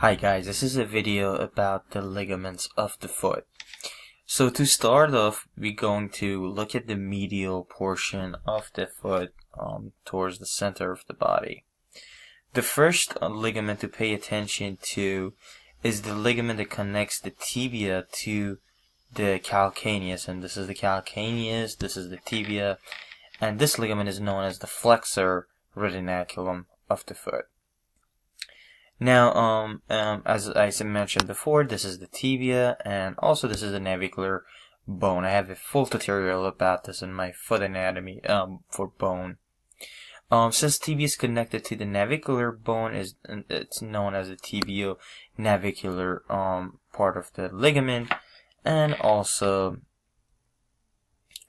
Hi guys, this is a video about the ligaments of the foot. So to start off, we're going to look at the medial portion of the foot towards the center of the body. The first ligament to pay attention to is the ligament that connects the tibia to the calcaneus, and this is the calcaneus, this is the tibia, and this ligament is known as the flexor retinaculum of the foot. Now, as I mentioned before, this is the tibia, and also this is the navicular bone. I have a full tutorial about this in my foot anatomy for bone. Since tibia is connected to the navicular bone, it's known as the tibio-navicular part of the ligament, and also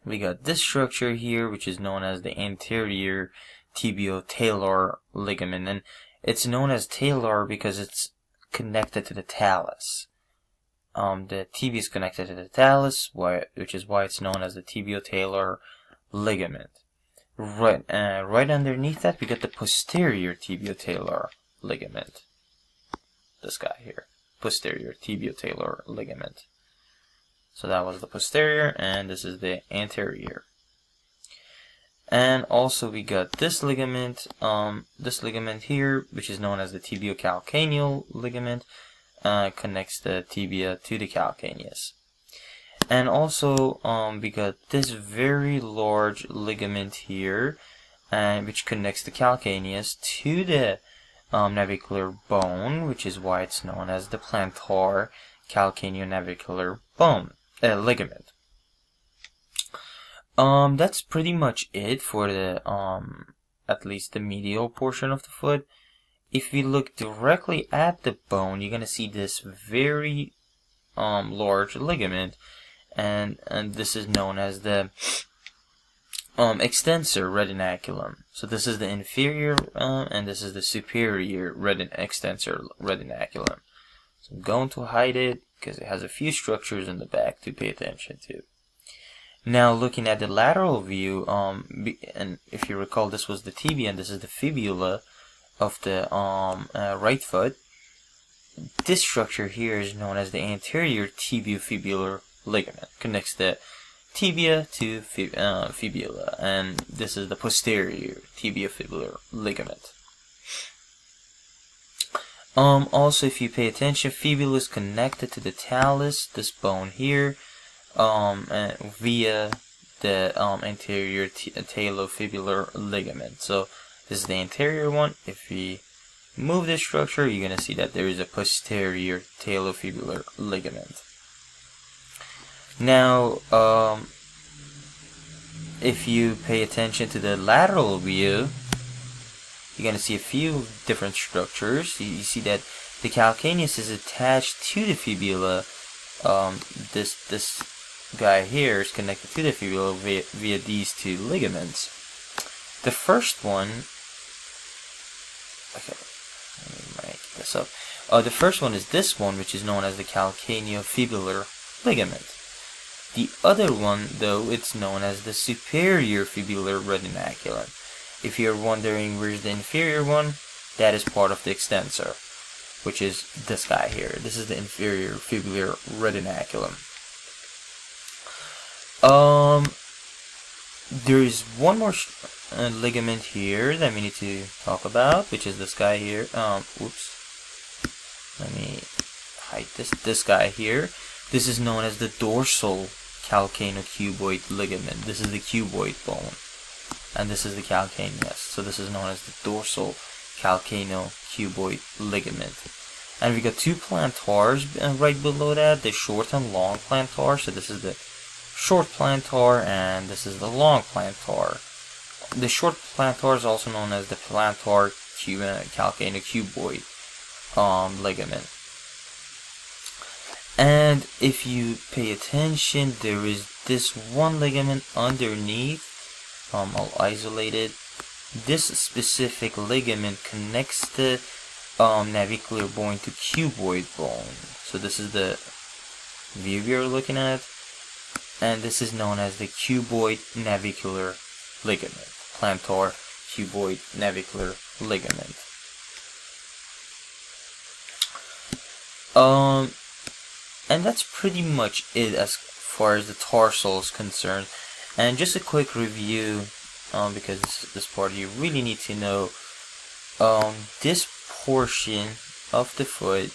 we got this structure here, which is known as the anterior tibio-talar ligament, and it's known as talar because it's connected to the talus. The tibia is connected to the talus, which is why it's known as the tibio-talar ligament. Right underneath that, we got the posterior tibio-talar ligament. This guy here, posterior tibio-talar ligament. So that was the posterior, and this is the anterior. And also we got this ligament here, which is known as the tibiocalcaneal ligament, connects the tibia to the calcaneus. And also we got this very large ligament here, which connects the calcaneus to the navicular bone, which is why it's known as the plantar calcaneonavicular bone ligament. That's pretty much it for the at least the medial portion of the foot. If we look directly at the bone, you're gonna see this very large ligament, and this is known as the extensor retinaculum. So this is the inferior and this is the superior extensor retinaculum. So I'm going to hide it because it has a few structures in the back to pay attention to. Now looking at the lateral view, and if you recall, this was the tibia and this is the fibula of the right foot. This structure here is known as the anterior tibiofibular ligament. Connects the tibia to fibula, and this is the posterior tibiofibular ligament. Also, if you pay attention, fibula is connected to the talus, this bone here, via the anterior talofibular ligament. So this is the anterior one. If we move this structure, you're going to see that there is a posterior talofibular ligament. Now, if you pay attention to the lateral view, you're going to see a few different structures. You see that the calcaneus is attached to the fibula. This guy here is connected to the fibula via these two ligaments. The first one, okay, let me make this up. The first one is this one, which is known as the calcaneofibular ligament. The other one, though, it's known as the superior fibular retinaculum. If you're wondering where's the inferior one, that is part of the extensor, which is this guy here. This is the inferior fibular retinaculum. There is one more ligament here that we need to talk about, which is this guy here. Oops. Let me hide this guy here. This is known as the dorsal calcaneocuboid ligament. This is the cuboid bone, and this is the calcaneus. So this is known as the dorsal calcaneocuboid ligament. And we got two plantars right below that, the short and long plantar. So this is the short plantar and this is the long plantar. The short plantar is also known as the plantar calcaneocuboid ligament. And if you pay attention, there is this one ligament underneath. I'll isolate it. This specific ligament connects the navicular bone to cuboid bone. So this is the view we are looking at, and this is known as the cuboid navicular ligament, plantar cuboid navicular ligament. And that's pretty much it as far as the tarsal is concerned. And just a quick review, because this part you really need to know. This portion of the foot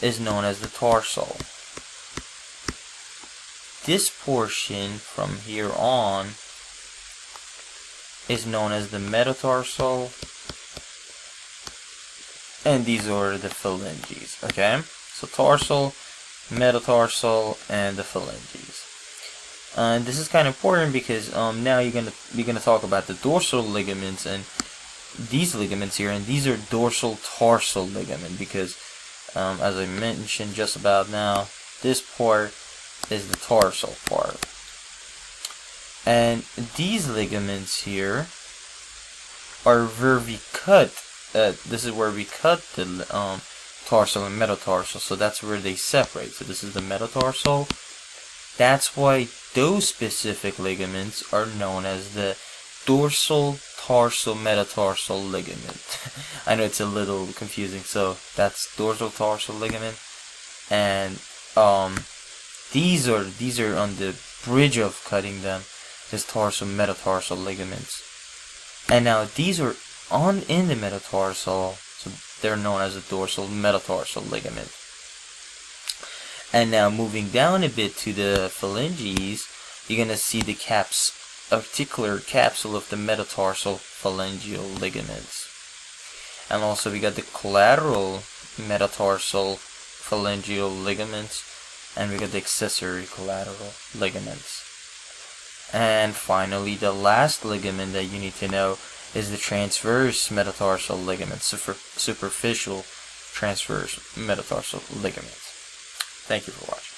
is known as the tarsal. This portion from here on is known as the metatarsal, and these are the phalanges. Okay, so tarsal, metatarsal, and the phalanges. And this is kind of important because now you're gonna talk about the dorsal ligaments and these ligaments here, and these are dorsal tarsal ligament because as I mentioned just about now, this part is the tarsal part, and these ligaments here are where we cut. This is where we cut the tarsal and metatarsal, so that's where they separate. So this is the metatarsal. That's why those specific ligaments are known as the dorsal tarsal metatarsal ligament. I know it's a little confusing, so that's dorsal tarsal ligament, and these are on the bridge of cutting them, is tarsal metatarsal ligaments. And now these are in the metatarsal, so they're known as the dorsal metatarsal ligament. And now moving down a bit to the phalanges, you're gonna see the articular capsule of the metatarsal phalangeal ligaments. And also we got the collateral metatarsal phalangeal ligaments, and we got the accessory collateral ligaments. And finally, the last ligament that you need to know is the transverse metatarsal ligament, superficial transverse metatarsal ligaments. Thank you for watching.